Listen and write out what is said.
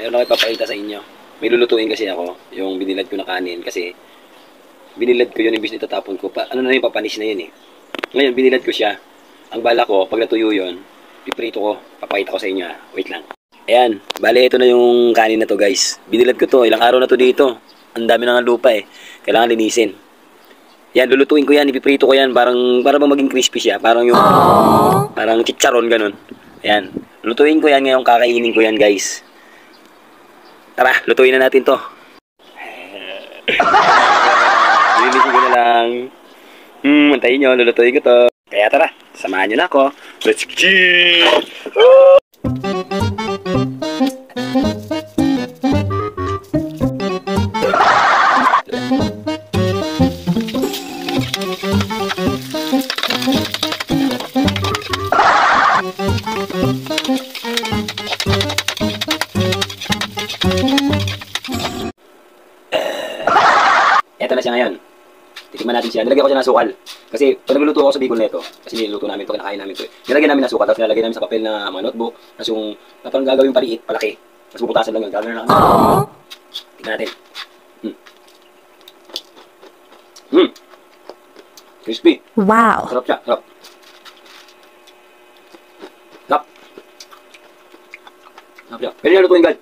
Meron ako ipapakita sa inyo. May lulutuin kasi ako, yung binilad ko na kanin kasi binilad ko yun imbis na itatapon ko. Ano na yung papanis na yun eh. Ngayon, binilad ko siya. Ang bala ko, pag natuyo yun, piprito ko, papakita ko sa inyo. Wait lang. Ayan, bale ito na yung kanin na to guys. Binilad ko to, ilang araw na to dito. Ang dami na nga lupa eh. Kailangan linisin. Yan, lulutuin ko yan, ipiprito ko yan, para bang maging crispy siya. Parang yung, parang chicharon ganun. Ayan, lutuin ko yan ngayon, kakainin ko yan guys. Tara, lutuin na natin to. Linisin ko na lang. Antayin nyo, lulutuin ko to. Kaya tara, samahan nyo na ako. Let's go! Eto na siya ngayon. Titikman natin siya. Nilagyan ko siya ng sukal. Kasi pag nagluluto ako sa Bicol nito, kasi niluto namin ito, kinakain namin ito. Nilagyan namin ng sukal, tapos nilagyan namin sa papel na mga notebook. Tapos yung parang gagawin paliit, palaki. Tapos bubutasan lang yun. Gagawin lang. Tignan natin. Crispy. Wow. Sarap siya. Sarap. Sarap. Sarap siya. Pwede na lutuin, guys.